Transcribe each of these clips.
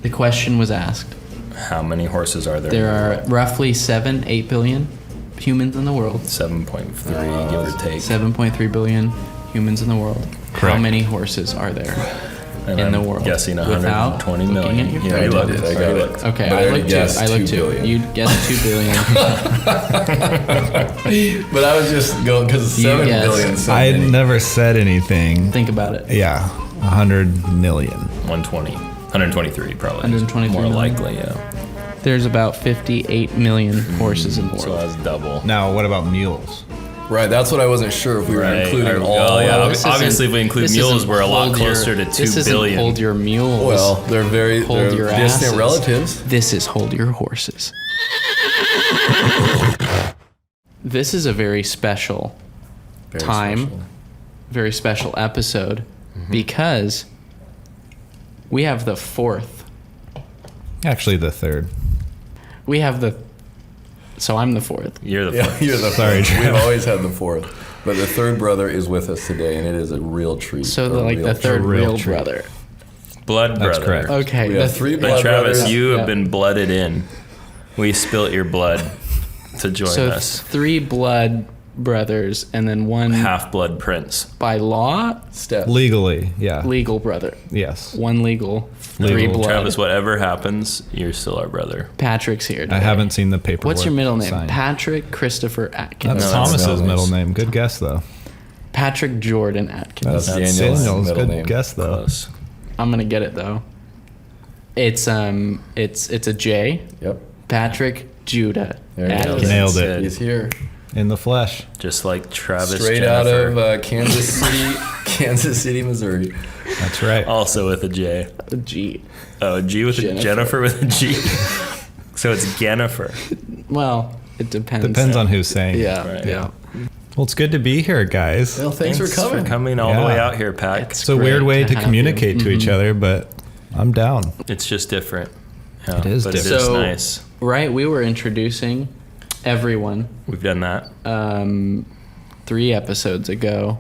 The question was asked. How many horses are there? There are roughly 8 billion humans in the world. 7.3, give or take. 7.3 billion humans in the world. Correct. How many horses are there And in I'm the world? guessing Without 120 looking million. at your Yeah, phone. I looked. I got it. Okay, But I already looked too. guessed I looked 2 too. billion. You guessed 2 billion. But I was just going because You 7 guessed. billion. So I many. never said anything. Think about it. Yeah, 100 million. 120. 123 probably. 123 More million. likely, yeah. There's about 58 million horses in the So world. that's double. Now, what about mules? Right, that's what I wasn't sure if we were including all. Oh, yeah. Well, this Obviously, isn't- if we include this mules, isn't we're a lot hold your- closer to 2 This isn't billion. hold your mules. Well, they're hold your distant asses. relatives. This is hold your horses. This is a very special Very time, special. very special episode, because we have the fourth. Actually, the third. We have the. So I'm the fourth. You're the Yeah, first. you're the Sorry, fourth. Trev. We've always had the fourth, but the third brother is with us today, and it is a real treat. So A the real third real real treat. brother. Blood That's brother. correct. Okay. We the have 3 But blood Travis, brothers. you Yeah. have been blooded in. We spilt your blood to join So us. 3 blood brothers and then 1 Half-blood prince. by law Step. Legally, yeah. legal brother. Yes. 1 legal, 3 Legal. blood. Travis, whatever happens, you're still our brother. Patrick's here today. I haven't seen the paperwork. What's your middle name? signed. Patrick Christopher Atkins. That's No, that's Thomas's not middle nice. name. Good guess, though. Patrick Jordan Atkins. That's Daniel's Daniel's middle good name. guess, though. Close. I'm gonna get it though. It's a J. Yep. Patrick Judah There you go. Atkins. Nailed it. He's here. In the flesh. Just like Travis Straight Jennifer. out of Kansas City, Kansas City, Missouri. That's right. Also with a J. A G. Oh, a G with Jennifer. a Jennifer with a G. So it's Jennifer. Well, it depends. Depends on who's saying. Yeah. Right. Yeah. Well, it's good to be here, guys. Well, thanks for coming. all the Yeah. way out here, Pat. It's It's a weird great way to to have communicate you. to each other, but I'm down. It's just different. Yeah, It is but different. It is So- nice. Right. We were introducing everyone We've done that. 3 episodes ago,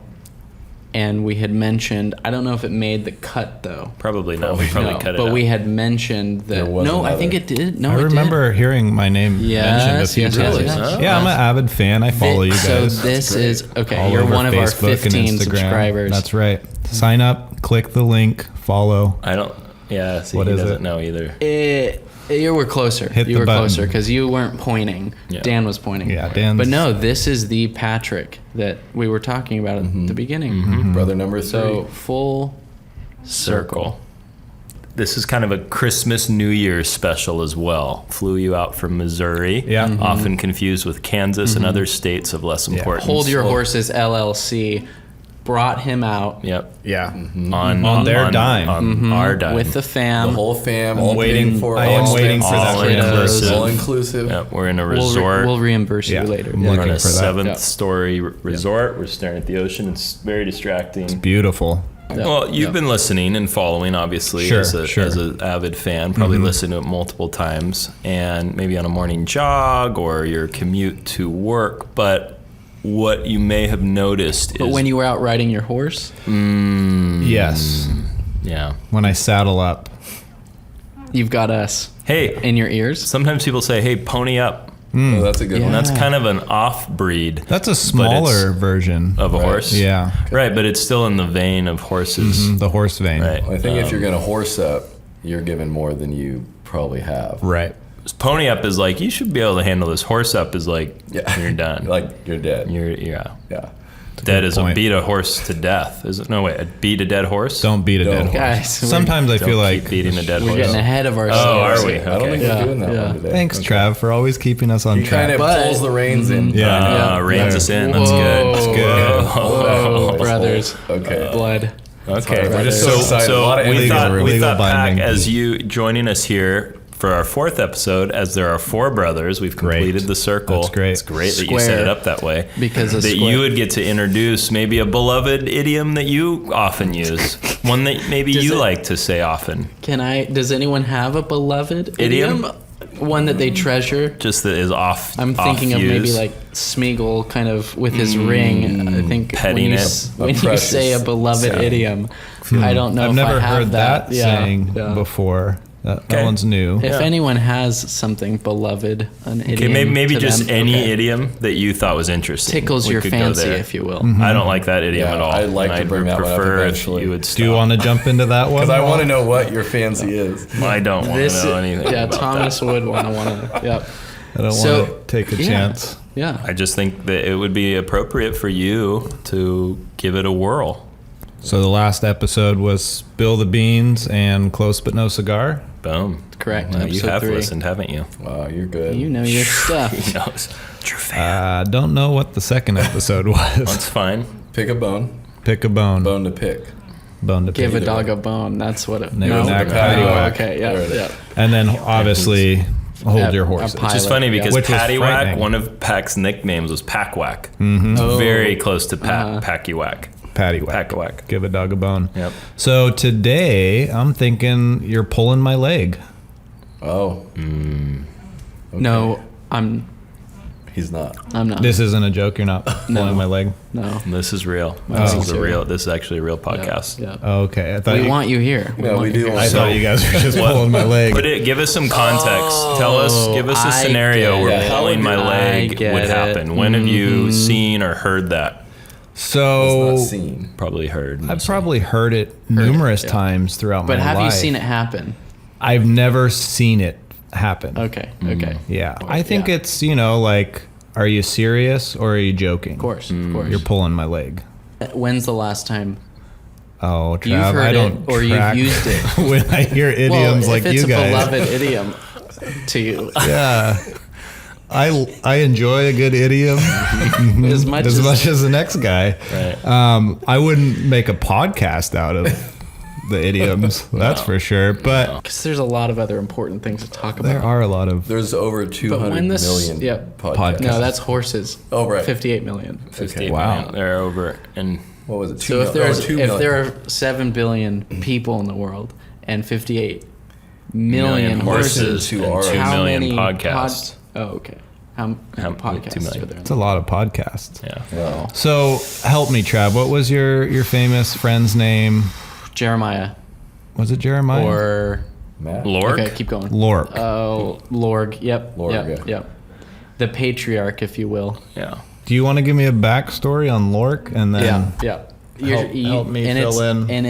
and we had mentioned. I don't know if it made the cut though. Probably not. We probably No, cut it but out. we had mentioned that. There was No, I another. think it did. No, I it remember hearing my name Yes, mentioned a few yes, yes, times. yes. Oh. Yeah, I'm an avid fan. I follow you So guys. this great. is okay. all You're over one of our Facebook and 15 Instagram. subscribers. That's right. Sign up, click the link, follow. I don't. Yeah. See, What he is doesn't it? know either. You were closer. Hit you the were button. closer because you weren't pointing. Yeah. Dan was pointing. Yeah, Dan's- But no, this is the Patrick that we were talking about at the beginning. Brother number 3. So full circle. This is kind of a Christmas New Year's special as well. Flew you out from Missouri. Yeah. Mhm. Often confused with Kansas and other states of less importance. Hold Your Horses LLC brought him out Yep. Yeah. On their dime. On our dime. with the fam. the whole fam, all waiting- paid for. I am all waiting for expenses, that reimbursement. all inclusive. Yep, we're in a We'll resort. we'll reimburse Yeah. you later. I'm We're looking on a for that. 7th-story resort. We're staring at the ocean. It's very distracting. Beautiful. Well, you've been listening and following, obviously, Sure, as an avid fan. Probably listened to it multiple times, and maybe on a morning jog or your commute to work. But what you may have noticed But is when you were out riding your horse, Yes. yeah. When I saddle up. you've got us Hey, in your ears. sometimes people say, "Hey, pony up," Oh, that's a good Yeah. one. and that's kind of an off-breed That's a smaller version. of a horse. Yeah. Right, but it's still in the vein of horses. The horse vein. Right. I think if you're going to horse up, you're given more than you probably have. Right. Pony up is like you should be able to handle this. Horse up is like you're done. Like you're dead. Yeah. Yeah. Dead is a point. beat a horse to death. Is it? No, wait. A beat a dead horse? Don't beat a dead Don't. horse. Guys, Sometimes I Don't feel keep like. beating a dead we're horse. getting ahead of Oh, ourselves. are we? I don't think Okay. we're doing that one today. Thanks, Trav, for always keeping us on He kind track. of But- pulls the reins in. Yeah. Reins Yeah. us in. That's good. That's good. Whoa, brothers. Okay. Blood. Okay. We're just so excited. A lot of we energy thought, over we legal thought Pat, binding. as you joining us here for our 4th episode, as there are 4 brothers, we've Great. completed the circle. That's great. It's great that you Square. set it up that way. Because of that square. you would get to introduce maybe a beloved idiom that you often use, one that maybe Does you it- like to say often. Does anyone have a beloved Idiom? One that they treasure? Just that is off. I'm thinking off of maybe use. like Smeagol kind of with his ring. I think pettiness. when you Precious say a beloved sound. idiom, I don't know I've if never I have heard that Yeah, saying yeah. before. That one's new. If anyone has something beloved, an idiom, maybe to just them, any idiom that you thought was interesting. tickles We your could go fancy, there. if you will. I don't like that idiom at all. I'd like and to bring that one up prefer if eventually. you would stop. Do you want to jump into that one? Because I want to know what your fancy is. I don't want to know anything Yeah, about Thomas that. would want to. Yep. I don't So, want to take a yeah. chance. Yeah. I just think that it would be appropriate for you to give it a whirl. So the last episode was Spill the Beans and Close But No Cigar. Boom. Correct. Well, you Episode have 3. listened, haven't you? Wow, you're good. You know your stuff. He knows. True fan. Don't know what the second episode was. That's fine. Pick a bone. Pick a bone. Bone to pick. Bone to Give pick. a dog a bone. That's what it. Name No. an act, Oh, paddywhack. okay. There Yeah. it is. Yeah. And then obviously hold Yeah, your a horses. pie. Which is Pilot, funny because Which was Paddywhack, frightening. one of Pack's nicknames was Packwhack. Oh. Very close to Packywhack. Paddywhack. Packwhack. Give a dog a bone. Yep. So today I'm thinking you're pulling my leg. Oh. No, I'm He's not. not. This isn't a joke. You're not pulling my leg. No. This is real. Oh. This is actually a real podcast. Yeah. Okay. I thought We want you here. Yeah, want we you do here. want I thought you guys were just pulling my leg. Give us some context. Give us a I scenario get where it. pulling my I leg get would it. happen. When have you seen or heard that? It's So not seen. Probably heard. I've probably heard it numerous yeah. times throughout But my life. have you seen it happen? I've never seen it happen. Okay. Okay. Yeah. I think Yeah. it's, like, are you serious or are you joking? Of course. Of course. You're pulling my leg. When's the last time Oh, Trav, you've heard I don't it or you've track used it? when I hear idioms like if it's you a guys. beloved idiom to you, Yeah. I enjoy a good idiom as much as as much as the next guy. Right. I wouldn't make a podcast out of the idioms, that's for sure. But because there's a lot of other important things to talk there about. are a lot of There's over 200 when this- million yep. podcasts. No, that's horses. Oh, right. 58 million. 58 Wow. million. They're over. And What was it? So if there's two if million. there are 7 billion people in the world and 58 million horses horses, to and our- 2 how million many podcasts. Oh, okay. How many podcasts 2 million. are there? it's a lot of podcasts. Yeah. Wow. So help me, Trav. What was your famous friend's name? Jeremiah Was it Jeremiah? or Matt? Lork. okay, keep going. Lork? Oh, Lorg. Yep. Lorg, Yep. yeah. Yep. The patriarch, if you will. Yeah. Do you want to give me a backstory on Lork and then? Yeah. Yeah. Help me and fill it's, in. And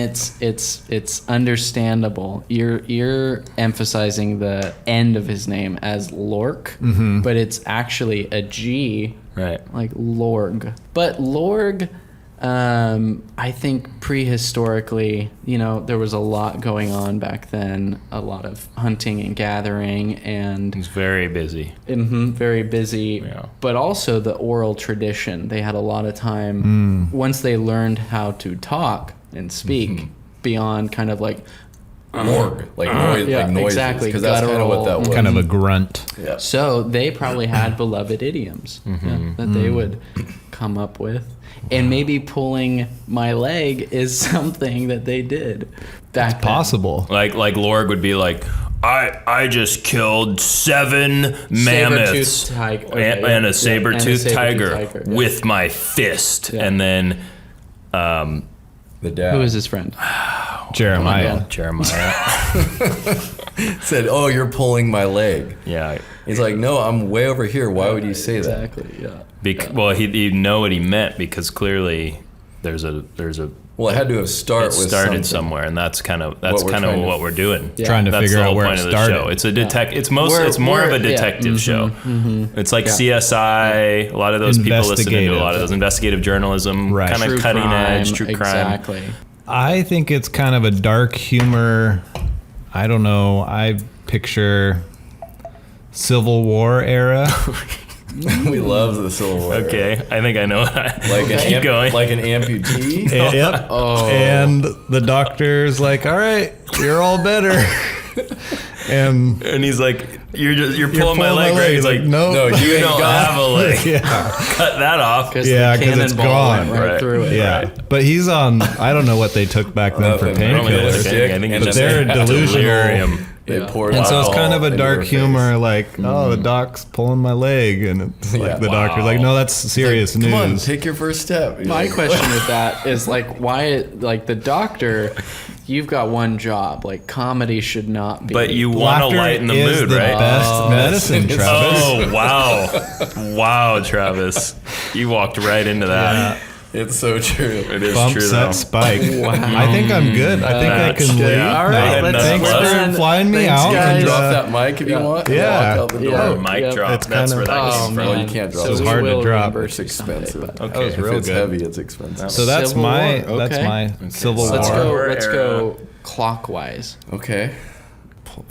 it's understandable. You're emphasizing the end of his name as Lork, but it's actually a G, Right. like Lorg. But Lorg, I think prehistorically, there was a lot going on back then. A lot of hunting and gathering, and He's very busy. very busy. Yeah. But also the oral tradition. They had a lot of time once they learned how to talk and speak beyond kind of like Morg. Like, noise, yeah, like noises. exactly. Because that's kind of what that Guttural. was. Kind of a grunt. Yeah. So they probably had beloved idioms that they would come up with. And maybe pulling my leg is something that they did back then. Possible. Like Lorg would be like, I just killed 7 mammoths Saber-toothed tiger. Okay, and yeah, a yeah, and a saber-toothed tiger tiger, yeah. with my fist. Yeah. And then The dad Who is his friend? Jeremiah. Jeremiah. said, "Oh, you're pulling my leg." Yeah. He's like, "No, I'm way over here. Why would you say that?" Exactly, yeah. Well, he'd know what he meant because clearly there's a Well, it had to have it started started something. somewhere, and that's kind of we're trying to- what we're doing. Yeah. Trying to That's figure the out whole where point it of the started. show. It's a it's We're- more of a we're- yeah. detective show. It's like Yeah. CSI. A lot of those people listen to a lot of those investigative journalism, Right. kind of True cutting crime, edge true crime. Exactly. I think it's kind of a dark humor. I don't know. I picture Civil War era. We love the Civil War. Okay, I think I know. Like Keep going. like an amputee. Yep. Oh. And the doctor's like, "All right, you're all better." And And he's like, "You're pulling my leg, right?" He's like, "No, No, "You ain't don't got- have a leg. yeah, Cut that off." Because Yeah, the 'cause it's cannonball gone. went right Right. through it. yeah." But he's on. I don't know what they took back then for Nothing. I don't think painkillers. that's a thing. I think And it's they're just delusional. delirium. They Yeah. poured And so it's kind of a alcohol dark into her humor, like, "Oh, the doc's pulling my leg," and it's like Yeah. the doctor's like, "No, that's serious face. Come on, news." take your first step. You're My like, question with that is like why like the doctor you've got one job. Like comedy should not be. But you want to Laughter lighten the is mood, the right? best medicine, Travis. Oh, wow. Wow, Travis. You walked right into that. It's so true. It is Bump true, set though. spike. Wow. I think I'm good. I think I That's can good. leave. Yeah. All right, No, let's thanks end. for flying me Thanks, out. guys. And, Drop that mic if you want. and Yeah. Walk out the door. Yeah. Oh, mic Yep. drop. It's That's kinda- where that Oh came from. man, you can't drop so it. we It's hard to will drop. reimburse It's you someday, expensive. but- That was Okay. real If it's good. heavy, it's expensive. So that's Civil my War, that's okay. my Civil so Let's War. go. War Let's era. go clockwise. Okay.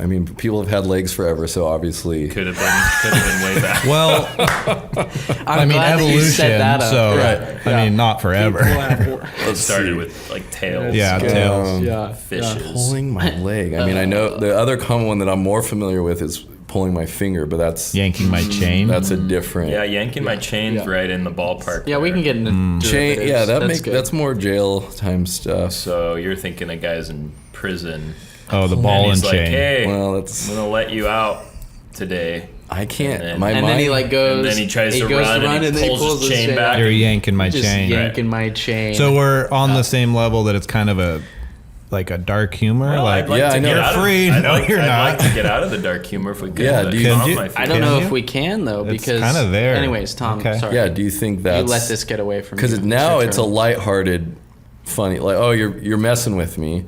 I mean, people have had legs forever, so obviously. Could have been way back. Well, I mean glad that you evolution. set that up. So Right. I mean, not forever. It started with like tails. Yeah, tails. Yeah. Fishes. Pulling my leg. I mean, I know the other common one that I'm more familiar with is pulling my finger, but that's Yanking my chain. that's a different Yeah, yanking my chain's Yeah. right in the ballpark. Yeah, we there. can get into chain. derivatives. Yeah, That's that's good. more jail time stuff. So you're thinking of guys in prison. Oh, the And ball and he's like, chain. hey, Well, I'm that's going to let you out today. I can't. And My and mind. then he like goes. And then he tries to goes run and he then pulls his chain back. You're yanking my Just chain. yanking my chain. So we're on the same level that it's kind of a like a dark humor. Well, like I'd like yeah, to I know. get You're out of- free. I'd No, like, you're I'd not. like to get out of the dark humor if we could. Yeah, but do you- calm Can you- my I feelings. don't Can know you? if we can though It's because kinda there. Anyways, Tom, Okay. sorry. Yeah. Do you think that's? You let this get away from you. Because It's now your it's a turn. lighthearted, funny. Like, oh, you're messing with me.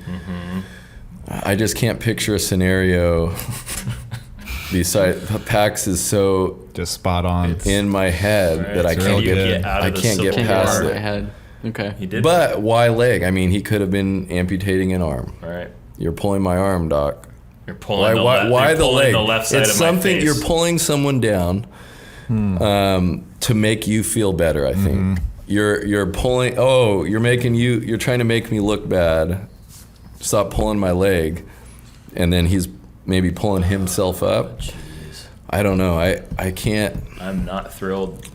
I just can't picture a scenario. Besides, Pax is so Just spot on. in my head Right, that I it's can't real get. good. out I of the can't get Civil Can't get past out of War. my it. head. Okay. He did. But why leg? I mean, he could have been amputating an arm. All right. You're pulling my arm, Doc. You're pulling Why you're the pulling leg? the left side It's of my something face. you're pulling someone down to make you feel better. I think you're pulling. Oh, you're trying to make me look bad. Stop pulling my leg, and then he's maybe pulling himself up. Jeez. I don't know. I can't. I'm not thrilled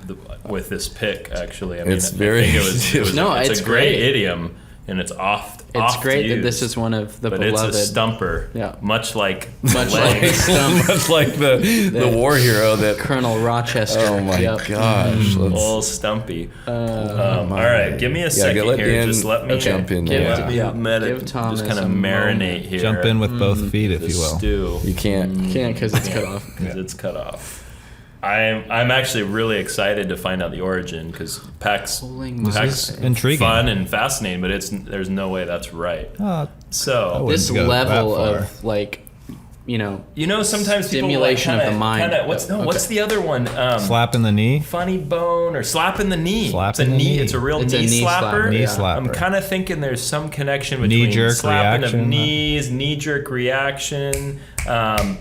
with this pick. Actually, I mean, It's I very- think it was No, it's it's a great great. idiom, and it's oft. It's oft great that used, this is one of the but beloved. it's a stumper. Yeah. Much like Much leg. like Stump, Much like the war hero that. Colonel Rochester. Oh my Yep. gosh! Let's, Old Stumpy. all right, give me a second let here. Dan Just let me jump in Give, there. Let me yeah, medit- give Thomas just kind of a marinate moment. here. Jump in with both feet, if the you will. stew. You can't. Can't because it's cut off. Because it's cut off. I'm actually really excited to find out the origin because Pax Pulling my is intriguing. fun and fascinating, but there's no way that's right. So wouldn't This go that level far. of like, sometimes Stimulation people of the mind. What's the other one? Slap in the knee. Funny bone or slap in the knee. Slap it's a in the knee. knee. It's a real It's a knee knee slapper. slapper, Knee yeah. slapper. I'm kind of thinking there's some connection between Knee-jerk slapping reaction. of knees, knee-jerk reaction,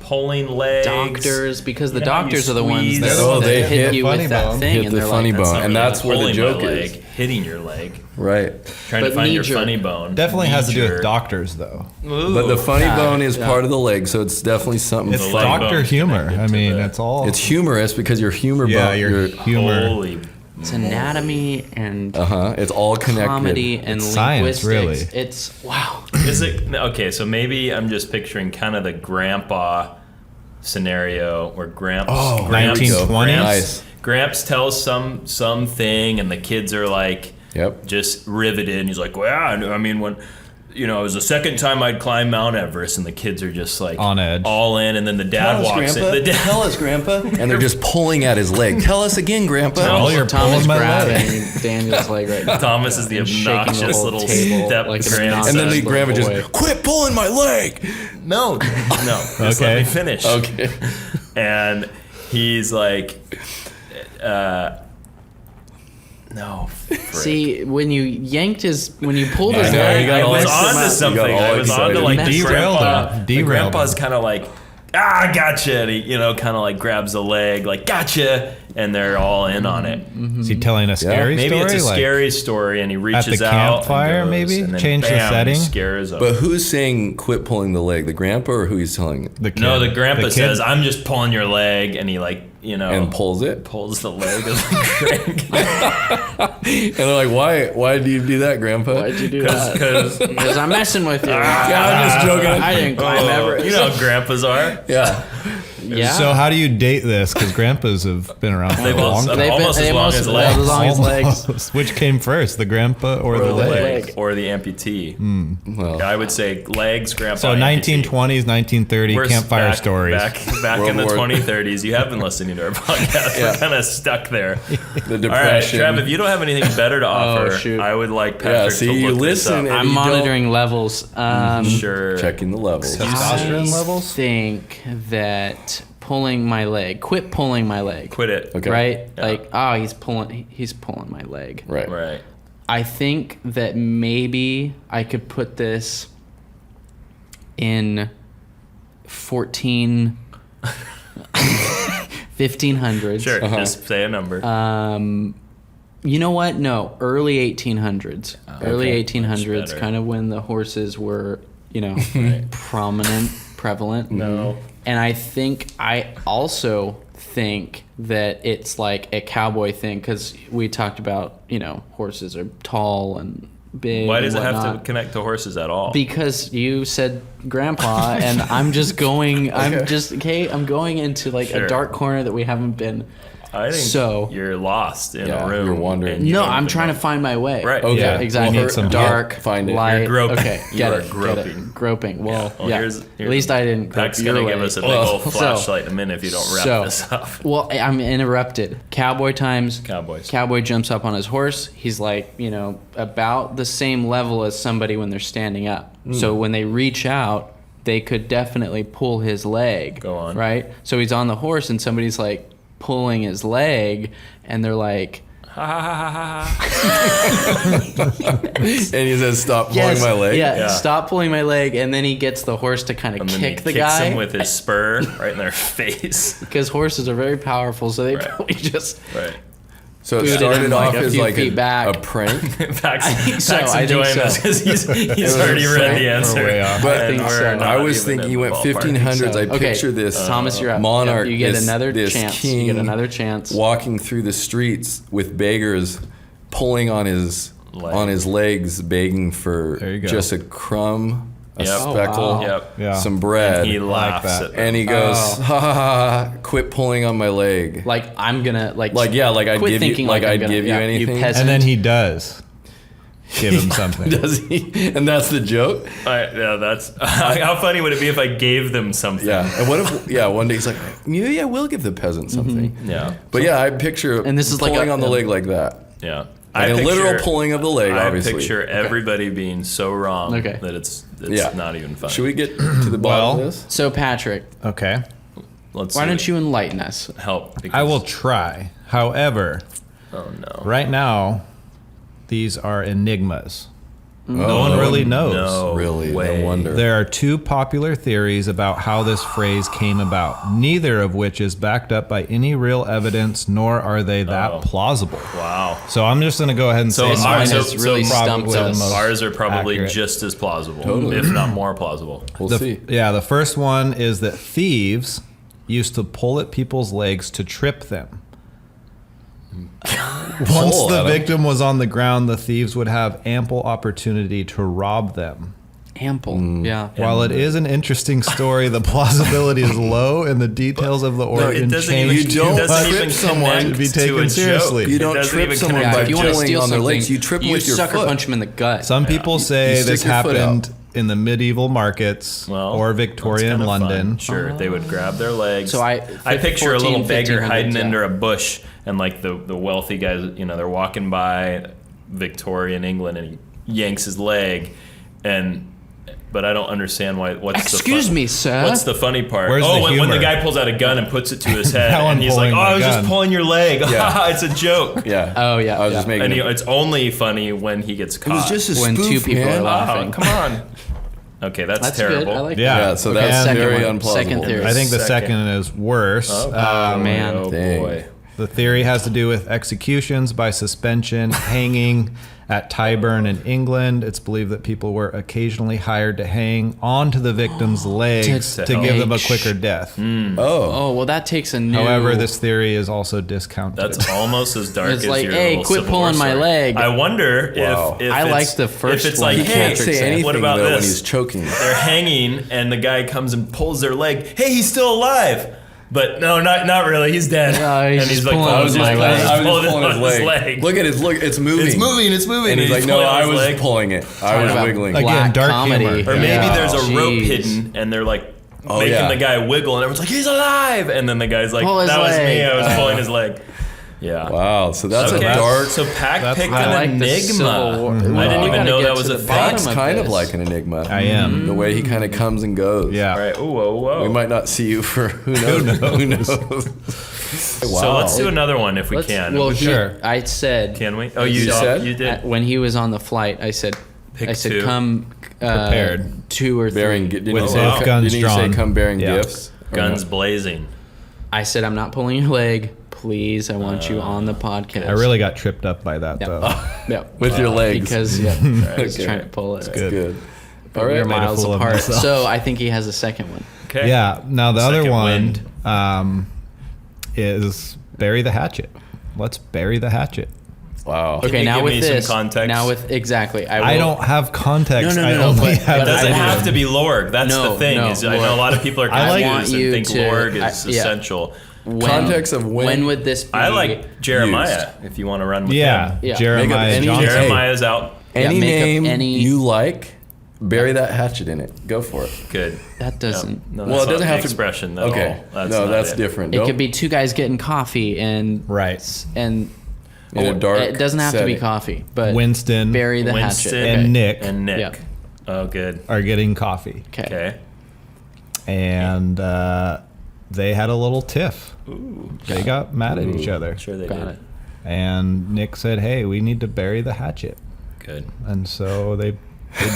pulling legs. doctors because the You know how you doctors are the ones squeeze- that, Oh, they that hit hit you funny with that bone. thing Hit and the they're funny like, bone. Not And really that's where the pulling joke my is. leg, hitting your leg, Right. trying to But find your knee-jerk. funny bone. Definitely has to do with Knee-jerk. doctors, though. But the funny Yeah, bone is yeah. part of the leg, so it's definitely something It's leg funny. doctor bone's humor. connected I to mean, the- it's all. It's humorous because your humor yeah, bone. your humor. Holy. it's anatomy and It's all connected. comedy and It's science, linguistics. really. It's wow. Is it okay? So maybe I'm just picturing kind of the grandpa scenario where Gramps, Oh, Gramps, 1920s? Nice. Gramps tells some thing, and the kids are like, Yep. just riveted. And he's like, "Well, I mean, when it was the second time I'd climb Mount Everest," and the kids are just like On edge. all in. And then the dad walks in. The dad, Tell us, Grandpa. And they're just pulling at his leg. Tell us again, Grandpa. Oh, you're Tom is pulling my grabbing leg. Daniel's leg right now. Thomas is the And shaking the obnoxious whole little table step like an grandson. And then the Little grandpa boy. just, quit pulling my leg. no, just let Okay. me finish. Okay. And he's like, no. frick. See, when you pulled his I know, leg, you got I all was excited. on to something. You got all I was on to excited. like the Derailed grandpa. him. The Derailed grandpa's him. kind of like, gotcha. And he, kind of like grabs the leg, like, gotcha. And they're all in on it. Is he telling a scary Maybe story? it's a Like, scary story, and he reaches the out. campfire, and goes, maybe? and then Change the bam, setting? He scares them. But who's saying quit pulling the leg? The grandpa or who he's telling it? the kid. No, the grandpa kid- says, "I'm just pulling your leg," and he And pulls it? pulls the leg of the grandpa. And they're like, why do you do that, Grandpa? why'd you do that? Because I'm messing with you. I'm just joking. I didn't climb Everest. You know how grandpas are. Yeah. Yeah. So how do you date this? Because grandpas have been around for They've a long also- time. They've almost as long as legs. As long as legs. Almost. Which came first, the grandpa or the leg? Or the amputee. Well, I would say legs, grandpa. So amputee. 1920s, 1930 We're campfire back, stories. Back World in the War- 2030s. You have been listening to our podcast. Yeah. We're kind of stuck there. the All right, depression. Trev, if you don't have anything better to offer, shoot. I would like Patrick see, to you look this listen up. and- I'm you don't- monitoring levels. Sure. Checking the levels. Testosterone I levels? think that quit pulling my leg. Quit it. Okay. Right? Yeah. Like, he's pulling my leg. Right. Right. I think that maybe I could put this in 1500s. Sure. Just say a number. You know what? No, early 1800s. Early okay. 1800s, Much better. kind of when the horses were, prevalent. No. And I also think that it's like a cowboy thing because we talked about, horses are tall and big. Why does and it have to whatnot. connect to horses at all? Because you said grandpa, and I'm just going. I'm going into like Sure. a dark corner that we haven't been. I think So- you're lost in Yeah, a room. you're wandering. and you No, don't I'm even trying know. to find my way. Right. Okay. Yeah, exactly. You need some dark, help. Find it. light. You're groping. Okay, You get are it. groping. Get it. Groping. Well, Well, yeah. here's- At least I didn't grope Zach's your gonna way. give us a big Well, old flashlight in a minute if you don't wrap this up. Well, I'm interrupted. Cowboy times. Cowboys. Cowboy jumps up on his horse. He's like, about the same level as somebody when they're standing up. So when they reach out, they could definitely pull his leg. Go on. Right? So he's on the horse and somebody's like pulling his leg and they're like, Ha ha ha ha ha. And he says, "Stop pulling yes, my leg." Yeah, Yeah. stop pulling my leg. And then he gets the horse to kind of And then he kick the kicks guy. him with his spur right in their face. Because horses are very powerful, so they Right. probably just Right. So it Booted started him, off like, a as few like feet back. a prank. Pax, think so, Pax I think enjoying so. this because he's was already a read prank. the answer. We're way off. But I think so. I was thinking you went 1500s. I so. picture this Thomas, you're up. monarch. You get this- another this chance. King You get another chance. walking through the streets with beggars pulling on his legs, begging for There you go. just a crumb, a Yep. Oh, speckle, wow. Yep. Yeah. some bread. He laughs that. at them. And he goes, Oh. ha, ha ha ha! Quit pulling on my leg. Like I'm gonna Like, yeah, like I'd quit give you- thinking like I'm I'd gonna- give you yeah, anything. You peasant. And then he does give him something. Does he? And that's the joke. Yeah, that's how funny would it be if I gave them something? Yeah. And what if? Yeah. One day he's like, maybe I will give the peasant something. Yeah. But yeah, I picture And this is like pulling a- on the leg like that. Yeah. Like a literal pulling of the leg, obviously. I picture everybody being so wrong Okay. that it's Yeah. not even funny. Should we get to the bottom of this? So Patrick, Okay. Let's why see. don't you enlighten us? help? Because, I will try. However, Oh no. right now, these are enigmas. No one really knows. No Really? way. No wonder. There are two popular theories about how this phrase came about, neither of which is backed up by any real evidence, nor are they that Oh. plausible. Wow. So I'm just going to go ahead and So say ours mine are- is really probably stumped the us. most Ours are probably accurate. just as plausible, Totally. if not more plausible. We'll The- see. Yeah, the first one is that thieves used to pull at people's legs to trip them. Once Pull the at 'em? victim was on the ground, the thieves would have ample opportunity to rob them. Ample. Yeah. While it is an interesting story, the plausibility is low and the details of the origin doesn't change. even- You don't too much trip someone to be to taken a joke. seriously. You It don't doesn't trip even someone connect. by If you want to pulling steal on their something, legs. You trip them with your sucker foot. punch him in the gut. Some people say you this stick your foot happened in the medieval markets Well, or that's Victorian kinda London. fun. Sure, they would grab their legs. So I picture a little 14, beggar 1500s, hiding yeah. under a bush, and like the wealthy guys, they're walking by Victorian England, and he yanks his leg, but I don't understand why. Excuse me, sir. What's the funny part? Where's the when the humor? guy pulls out a gun and puts it to his head, Now I'm and he's like, pulling "Oh, my I was just gun." pulling your leg. Yeah. It's a joke." Yeah. Oh, yeah, I was yeah. just making. And it it's only funny when he gets was caught. just a When spoof, two people man. are laughing. Oh, come on. Okay, that's That's terrible. good. I like Yeah. Yeah. So Okay. that's And very second one. unplausible. Second theory. I think the Second. second is worse. Oh, man. Oh Dang. boy. The theory has to do with executions by suspension, hanging at Tyburn in England. It's believed that people were occasionally hired to hang onto the victim's legs To to give them a make quicker death. Oh. Oh well, that takes a new. However, this theory is also discounted. That's almost as dark It's as like, your hey, little quit Civil War pulling my story. leg. I wonder Wow. if I it's- like the first if it's one. like, He hey, can't say anything what about though when this? he's choking. They're hanging, and the guy comes and pulls their leg. Hey, he's still alive. But no, not really. He's dead. No, he's just like, pulling I was just pulling on his leg. Look at his look. It's moving. It's moving. And he's like, no, I was pulling it. I was about wiggling. Again, black dark comedy. humor. Or maybe Yeah. there's a rope Jeez. hidden, and they're like Oh, making yeah. the guy wiggle, and everyone's like, he's alive. And then the guy's like, Pull his that was leg. me. I was pulling his leg. Yeah. Wow. So that's Okay. a dark. So Pac picked I like an the enigma. Civil War. I Well, didn't we even gotta know get that was to a the thing. bottom Pac's of kind of this. like an enigma. I am. The way he kind of comes and goes. Yeah. All right. Whoa. We might not see you for who knows. Who knows? Wow. So let's do another one if we can. Well, Sure. I said. Can we? Oh, you said? You did. When he was on the flight, I said, Pick said, two. come Prepared. 2 or 3. Bearing. Didn't With you say? both guns Didn't you say drawn. come bearing Yeah. gifts? Or Guns no? blazing. I said, I'm not pulling your leg. Please, I want you on the podcast. I really got tripped up by that, Yep. though. Yep. With your legs. Because I was Okay. trying to pull it. good. Good. But All right. we're made a miles fool of apart. myself. So I think he has a second one. Okay. Yeah. Now, the other Second one wind. is bury the hatchet. Let's bury the hatchet. Wow. Okay, you now give with me some this. context? Now with exactly. I don't have context. No, I no, only but- have It doesn't I have want- to be Lorg. That's No, the thing. no, Is I know a Lorg. lot of people are I like- confused and you think to- Lorg is yeah. essential. Context of when would this be? I like Jeremiah if you want to run with Yeah. him. Yeah. Jeremiah Make up any- Johnson. Hey. Jeremiah's out. any make up name any- you like, bury that hatchet in it. Go for it. Good. That doesn't. No, Well, that's it doesn't not have the to- expression. At Okay. all. No, not that's it. different. It Don't- could be 2 guys getting coffee and Right. and In a dark It doesn't have to be setting. coffee, but Winston bury the Winston hatchet. and Nick And Nick. Yeah. Oh, good. are getting coffee. Okay. Okay. And they had a little tiff. They got mad at each other. Sure they Got did. it. And Nick said, hey, we need to bury the hatchet. Good. And so they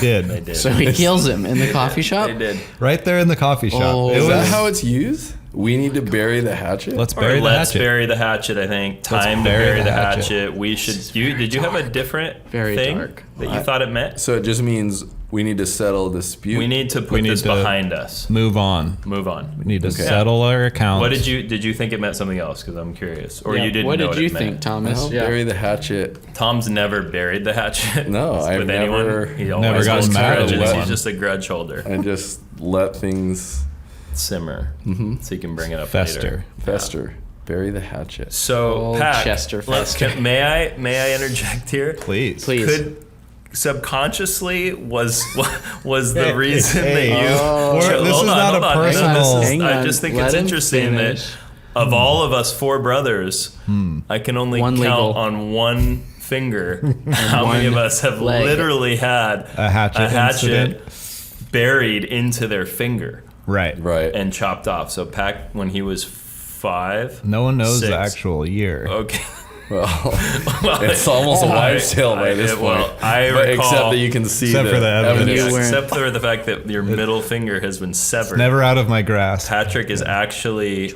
did. They did. So he kills him in the coffee shop. They did. Right there in the coffee shop. Oh. It Is that was, how it's used? We need to bury the hatchet? let's Or bury the let's hatchet. bury the hatchet. I think time to bury bury the the hatchet. hatchet. We should. Did you have a different Very thing dark. that you thought it meant? So it just means we need to settle a dispute. We need to put We need this to- behind us. Move on. Move on. We need to Okay. settle our accounts. What did you think it meant something else? Because I'm curious, or Yeah. you didn't What know did what you it think, meant. Thomas? Well, bury the hatchet. Tom's never buried the hatchet. No, I've with never- anyone. He Never always gotten holds mad at grudges. one. He's just a grudge holder. I just let things Simmer, so you can bring it up Fester. later. fester. Bury the hatchet. So, Old Pat, Chester Fester. may I interject here? Please. Please. Could subconsciously was the reason Hey, that you? this Hold is on, not hold a on. personal- Hang I on. just think Let it's him interesting finish. that of all of us 4 brothers, I can only One count legal. on one finger how many of one us have leg. literally had A hatchet incident? buried into their finger Right. Right. and chopped off. So Pac, when he was 5. No one knows the 6. actual year. Okay. Well, Well, it's almost a wives' tale by this point. Well, I But recall, except that you can see Except for the evidence. You were- except for the fact that your middle finger has been severed. Never out of my grasp. Patrick is actually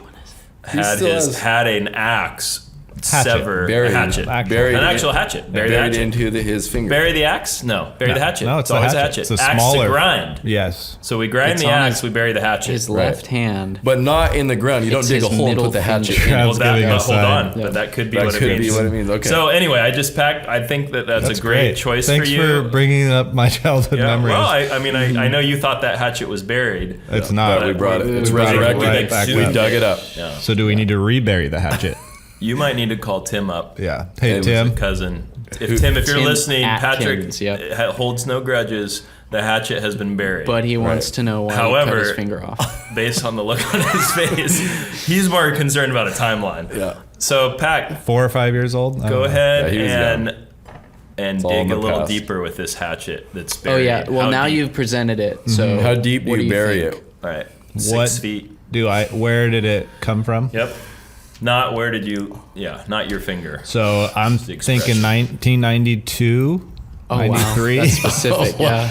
still had an axe Hatchet. sever Buried. a hatchet. Actual. Buried An in- actual hatchet. Bury the buried hatchet. into his finger. Bury the axe? No. Bury the hatchet. No, it's always the a hatchet. hatchet. It's a axe smaller to grind. Yes. So we grind It's the on axe, his- we bury the hatchet. His Right. left hand. But not in the ground. You don't It's dig a his hole and middle put the hatchet finger. in. Yeah. Well, that, giving but us hold sign. on. Yeah. But that could be That what could it means. be what it means. Okay. So anyway, I just packed. I think that's a great choice Thanks for you. for bringing up my childhood Yeah, memories. well, I mean, I know you thought that hatchet was buried. It's not. But we brought it. It's We brought it resurrected. right back We up. dug it up. Yeah. So do we need to rebury the hatchet? You might need to call Tim up. Yeah. Hey, It was Tim. Cousin. If you're Tim listening, Atkins, Patrick yep. holds no grudges. The hatchet has been buried. But he wants Right. to know why he However, cut his finger off. based on the look on his face, he's more concerned about a timeline. Yeah. So, Pac, 4 or 5 years old? I go don't know. ahead Yeah, he was and all in dig a the little past. deeper with this hatchet that's Oh buried. yeah. Well, How now deep? you've presented it. So How deep do what you bury think? it? All right. What- 6 feet. Where did it come from? Yep. Not where did you? Yeah, not your finger. So I'm the thinking expression. 1992, Oh, wow. 93. That's specific. Yeah.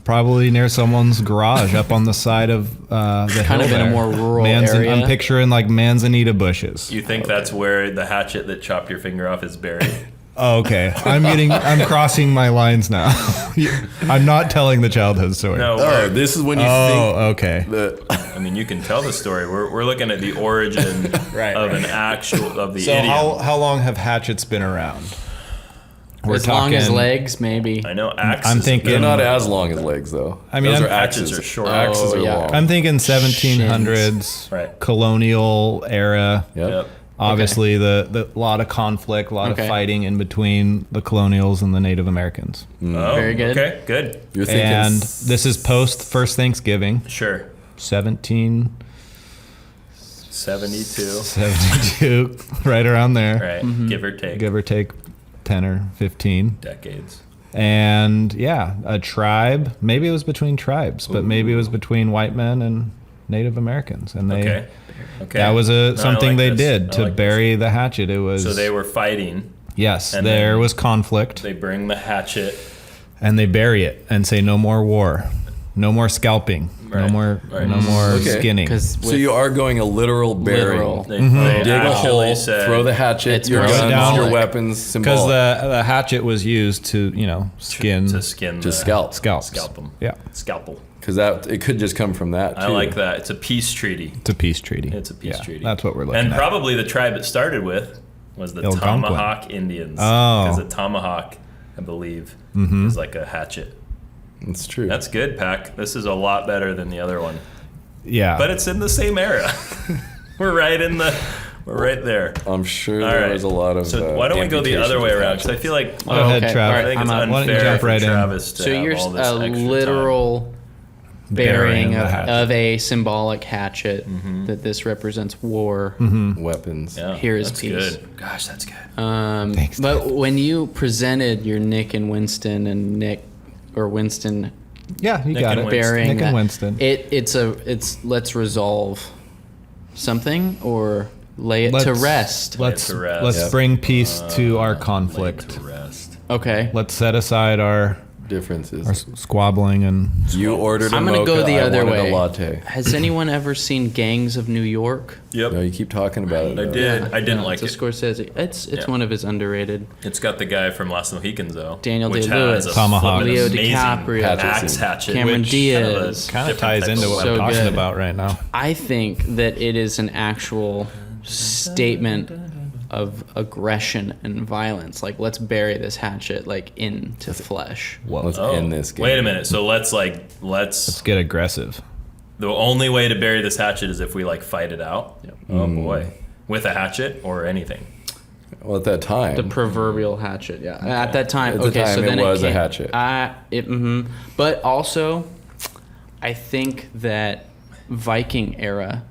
Probably near someone's garage up on the side of the Kind hill of in a there. more rural area. I'm picturing like manzanita bushes. You think that's where the hatchet that chopped your finger off is buried? Oh, okay. I'm crossing my lines now. I'm not telling the childhood story. No. Oh, this is when you Oh, okay. think that. I mean, you can tell the story. We're looking at the origin Right, of right. an actual of the So idiom. how long have hatchets been around? We're as long as talking- legs, maybe. I know axes. I'm thinking- They're not as long as legs, though. I mean, those I'm- are Hatchets axes. are short. Axes Oh, are yeah. long. I'm thinking 1700s, Right. colonial era. Yep. Obviously, the lot of conflict, a lot Okay. of fighting in between the colonials and the Native Americans. Oh, Very good. Okay, good. You're thinking And this is post first Thanksgiving, Sure. 1772, 72. right around there, Right. Give or take. give or take 10 or 15. Decades. And yeah, a tribe. Maybe it was between tribes, but maybe it was between white men and Native Americans. And they Okay. Okay. that was No, I something like they this. did I to like bury the hatchet. It was this. So they were fighting. yes, and there then was conflict, They bring the hatchet. and they bury it and say no more war, no more scalping, no Right, more right. no more Okay. skinning. Because so you are going a literal burying. Literal. They, Mm-hmm. they Dig a actually hole, said, throw the hatchet, It's your throw it guns, down. your weapons, Because symbolic. the hatchet was used to skin to skin To the scalp. scalps. Scalp them. Yeah, Scalpel. Because that it could just come from that. Too. I like that. It's a peace treaty. it's a peace treaty. It's a peace Yeah, treaty. That's what we're looking And at. probably the tribe it started with was the Algonquin. Tomahawk Indians. Oh. Because a tomahawk, I believe, Mm-hmm. is like a hatchet. It's true. That's good, Pac. This is a lot better than the other one. Yeah, But it's in the same era. We're right there. I'm sure All there right. was a lot of. So why don't we go the other way amputations around? of Because I feel like Go ahead, okay. Trav. All I right, think I'm it's out. Why don't you unfair jump for right in? Travis to So have you're all this a extra literal Burying bearing the of, hatchet. of a symbolic hatchet that this represents war. weapons. time. Yeah, Here is that's peace. good. Gosh, that's good. Thanks, But when you presented your Nick and Winston and Nick or Winston yeah, you Nick got and it. bearing Nick that, and Winston. it's let's resolve something or lay it to Let's- rest. Let's to rest. let's Yep. bring peace to our Laid conflict. to rest. Okay. Let's set aside our Differences. squabbling and You ordered a I'm gonna mocha, go the I other wanted way. a latte. Has anyone ever seen Gangs of New York? Yep. No, you keep talking about it. I though. did. I didn't Yeah, like it's it. a Scorsese. It's Yeah. one of his underrated. It's got the guy from Last Mohicans though. Daniel which Day-Lewis. has a Tomahawk. flippin' Leo amazing DiCaprio. axe hatchet. Cameron which Diaz. kind of different ties type into of what So we're talking good. about right now. I think that it is an actual statement of aggression and violence. Like, let's bury this hatchet like into flesh. Let's Oh, end this game. wait a minute. So let's Let's get aggressive. the only way to bury this hatchet is if we like fight it out. Yep. Oh boy, with a hatchet or anything. Well, at that time, The proverbial hatchet, yeah. At that time, At the okay, so time, then it was a came- hatchet. But also, I think that Viking era,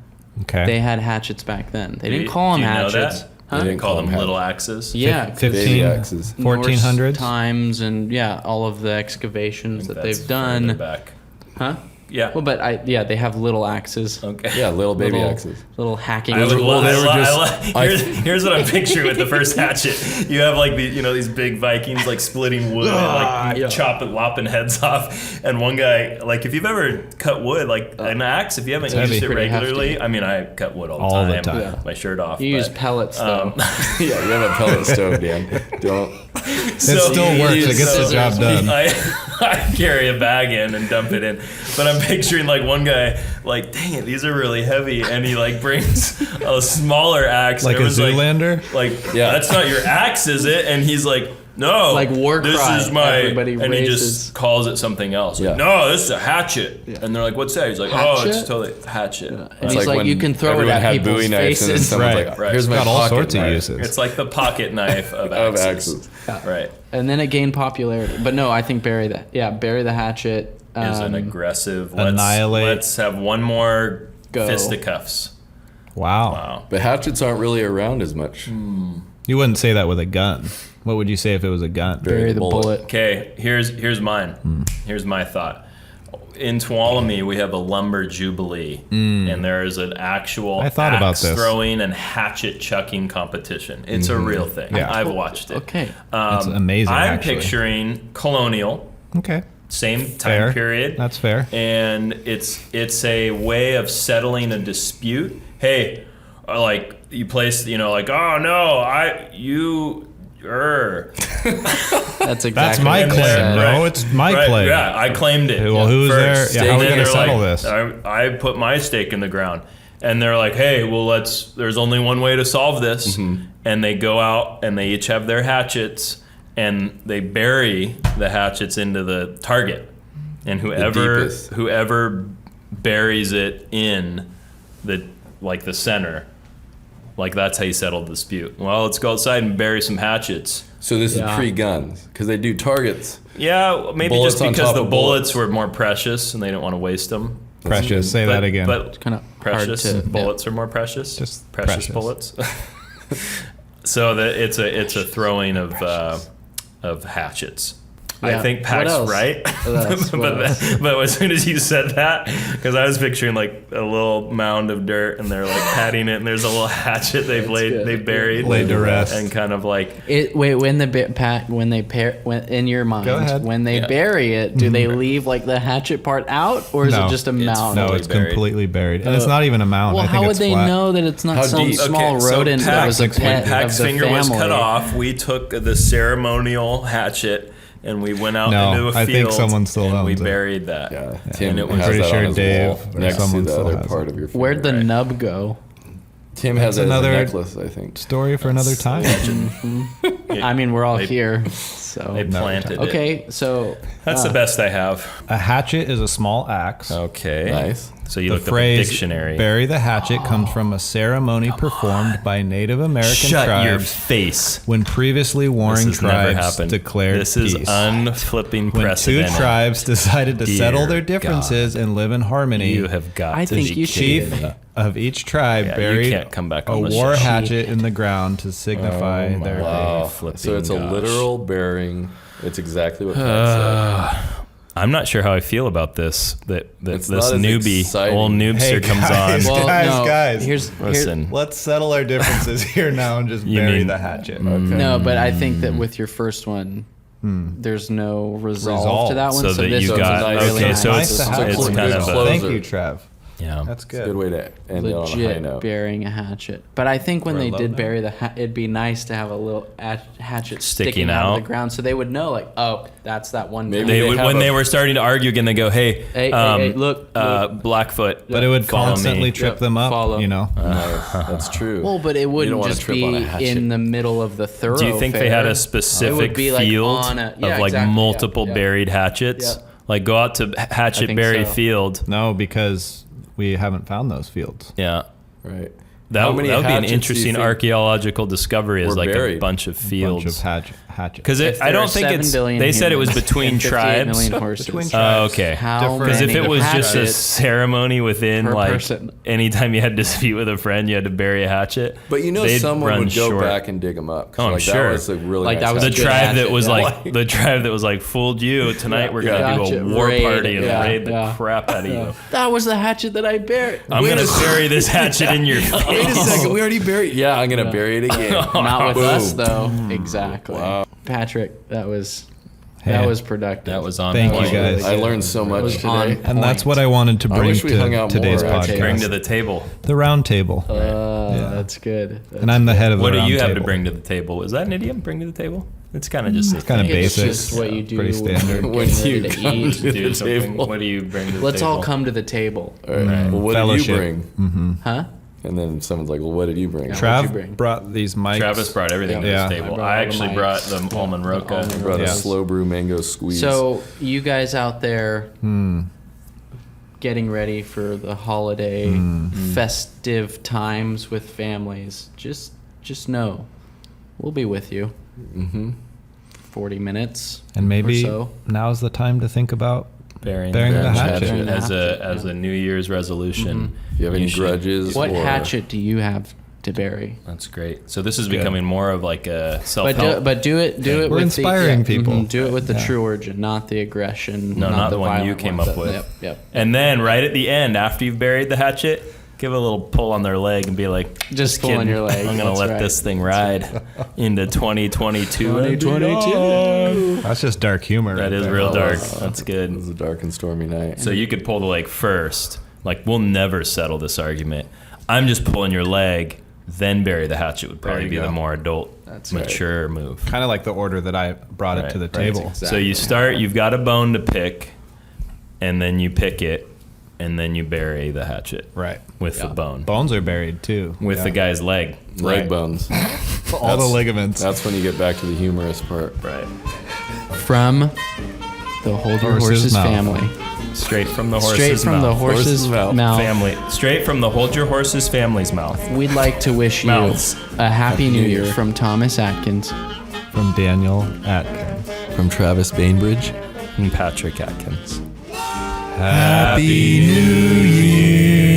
Okay. they had hatchets back then. They didn't Do call them you know hatchets. that? Huh? They They didn't call them hatchets. little axes. Yeah, 'cause 15, axes. Norse 1400s. times and yeah, all of the excavations that That's they've further done. back. Huh? Yeah. Well, but they have little axes. Okay. Yeah, little baby little, axes. Little hacking. I would Well, love, they were here's what I'm picturing with the first hatchet. You have like these big Vikings like splitting wood and like yeah. lopping heads off. And one guy, like if you've ever cut wood, like an axe, if you haven't heavy. used it Pretty regularly, hefty. I mean I cut wood all All the the time. time. Yeah. My shirt off. You use but, pellets though. Yeah, you have a pellet stove, Dan. Don't. It still works. It gets the job done. I carry a bag in and dump it in, but I'm picturing like one guy, like, dang it, these are really heavy, and he like brings a smaller axe, Like and a everyone's Zoolander? like, Yeah. that's not your axe, is it? And he's like, no, Like war this cry, is my, everybody and he raises- just calls it something else. Like, Yeah. no, this is a hatchet, and they're like, what's that? He's like, oh, it's Hatchet? totally hatchet. And It's he's like, when you can throw it everyone at had people's Bowie knives and then faces. someone's Right. like, Right. here's It's my got all pocket sorts of knife. uses. It's like the pocket knife of Of axes. axes. Right. And then it gained popularity. But no, I think bury the hatchet. Is an aggressive. Annihilate. Let's have one more Go. fisticuffs. Wow. Wow. But hatchets aren't really around as much. You wouldn't say that with a gun. What would you say if it was a gun? bury the bullet. Okay, here's mine. Here's my thought. In Tuolumne, we have a lumber jubilee, and there is an actual I thought about axe this. throwing and hatchet chucking competition. It's a real thing. Yeah. I've watched it. Okay. That's amazing, I'm actually. picturing colonial, Okay. same time Fair. period. That's fair. And it's a way of settling a dispute. Hey, like you place, like, oh no, That's exactly That's my what they claim. said. No, it's my right, claim. Yeah, I claimed it. Well, who's first. there? Yeah, how are we And gonna they're settle like, this? I put my stake in the ground. And they're like, hey, well, there's only one way to solve this. And they go out and they each have their hatchets and they bury the hatchets into the target, and whoever buries it in the center, like that's how you settle the dispute. Well, let's go outside and bury some hatchets. So this is pre-guns because they do targets. Yeah, maybe Bullets just because on top the of bullets bullets. were more precious and they didn't want to waste them. Precious. Say that again. But kind of precious hard to, bullets are more precious. Just precious precious. bullets. So it's a throwing of hatchets. I Yeah. think What Pac's else? right. What else? but as soon as you said that, because I was picturing like a little mound of dirt and they're like patting it and there's a little hatchet they good. buried Laid to rest. and kind of like in your mind, Go ahead. when they bury it, do they leave like the hatchet part out, or is No. it just a mound? No, fully it's buried. completely buried. And it's not even a mound. Well, I think how would it's they flat. know that it's not How some deep? small rodent that was a when pet of Pac's the finger family? was cut off, we took the ceremonial hatchet and we went out No, into a field. I think someone still and we owns it. buried that. Yeah, And Tim it was has pretty that sure on his Dave wall or next to someone the still other has part it. of your finger. Where'd the nub go? Tim has it as another- a necklace, I think. Story for another time. I mean, we're all They- here, They so planted it. okay. So That's the best I have. A hatchet is a small axe. Okay. Nice. So you The looked up a phrase dictionary. "bury the hatchet" comes from a ceremony performed by Native American Shut your tribes face. when previously This warring has never tribes happened. declared This is peace. unflipping When two precedent. tribes decided to Dear settle their differences and live in harmony, You have got I to think be you should kidding get me. it. of each tribe Yeah, you buried can't come back a on the war show. hatchet in the ground to signify Oh my their Wow. faith. So it's a Flipping gosh. literal bearing. It's exactly what Pat I'm not sure how I feel about this. That It's this not as newbie, exciting. old noobster Hey, comes guys. on. well, Guys, Here's Listen, Let's settle our differences here now and just You bury mean- the hatchet. said. Okay. no, but I think that with your first one, there's no resolve to that one. So that this you one's got- really okay, nice. so nice it's to have it's one. kind Good of a closer. Thank you, Trev. yeah. That's It's a good. good way to end it on a high legit note. burying a hatchet. But I think when Or a they low did note. bury the it'd be nice to have a little hatchet Sticking sticking out of out. the ground, so they would know, like, oh, that's that one. Maybe guy. They they would, have when a- they were starting to argue again, they go, "Hey, Hey, look, Blackfoot." But it would follow constantly me. trip Yep, them up, follow. you know. Nice. That's true. Well, but it You don't wouldn't wanna just trip be on a hatchet. in the middle of the thoroughfare. Do you think they had a It would specific be, like, field on a- yeah, of like exactly, multiple yeah. buried hatchets? Yeah. Like go out to hatchet think berry so. field. No, because we haven't found those fields. Yeah. Right. That How would many be an hatchets do you interesting think archaeological discovery is were like a buried? bunch of Bunch fields. of hatchets. Because If I there don't are think 7 it's. billion They said it was humans between and 58 tribes. million horses. Between Oh, tribes. okay. How Different- Because if many it was just a hatchets ceremony within per like person? anytime you had a dispute with a friend, you had to bury a hatchet. But you know, they'd someone run would go short. back and dig them up. 'cause, Oh, I'm like, sure. That was a really Like, nice that was The a hatchet. good tribe that hatchet, was yeah. like the tribe that was like fooled you tonight. We're gonna Gotcha. do a war Raid, party and yeah, raid the yeah. crap out of you. That was the hatchet that I buried. I'm gonna bury this hatchet in your face. Wait a second, we already buried. Yeah, I'm gonna bury it again. Not with Boom. us though. Exactly. Patrick, that was productive. That was on Thank you, point. guys. I learned so much was today. on And that's what I wanted to I bring wish we hung to out today's more, actually. Bring podcast. to the table. The round table. That's good. And I'm the head of What the do round you have table. to bring to the table? Is that an idiom? Bring to the table? It's kind of just. It's kind of It's basic. just what you do Pretty standard. when When you're you ready to come eat. to the do something. table. What do you bring to the Let's table? all come to the table. All right. Well, what Fellowship. did you bring? Huh? And then someone's like, "Well, what did you bring?" What'd you Trav bring? brought these mics. Travis brought everything Yeah. to this table. I brought I all the actually mics. brought the almond roca. I brought Yeah. a slow brew mango squeeze. So you guys out there getting ready for the holiday festive times with families, just know we'll be with you. 40 minutes And maybe or so. now's the time to think about Burying Burying the hatchet. hatchet. as a New Year's resolution. if you have any should- grudges, What or hatchet do you have to bury? That's great. So this is Good. becoming more of like a But self-help. do it We're with inspiring the, people. Do it with the Yeah. true origin, not the aggression. No, not the one you violent came one. up with. Yep. And then right at the end, after you've buried the hatchet, give a little pull on their leg and be like, Just pull on kidding. your leg. I'm gonna That's let right. this thing ride into 2022. 2022. That's just dark humor. That right is there. real dark. It That's was good. a dark and stormy night. So you could pull the leg first. Like, we'll never settle this argument. I'm just pulling your leg, then bury the hatchet would probably you be go. the more adult, That's right. mature move. Kind of like the order that I brought it to the Right, table. exactly. So you start, you've got a bone to pick, and then you pick it, and then you bury the hatchet Right. with the Yeah. bone. Bones are buried too. With Yeah. the guy's leg. leg Right. bones. All the ligaments. That's when you get back to the humorous part. Right. From the Hold Your Horses Mouth. family. Straight from the horse's Straight from the mouth. horse's Horse's mouth. Family. Straight from the Hold Your Horses family's mouth. We'd like to wish you Mouths. a happy New Year from Thomas Atkins. From Daniel Atkins. From Travis Bainbridge. And Patrick Atkins. Happy New Year.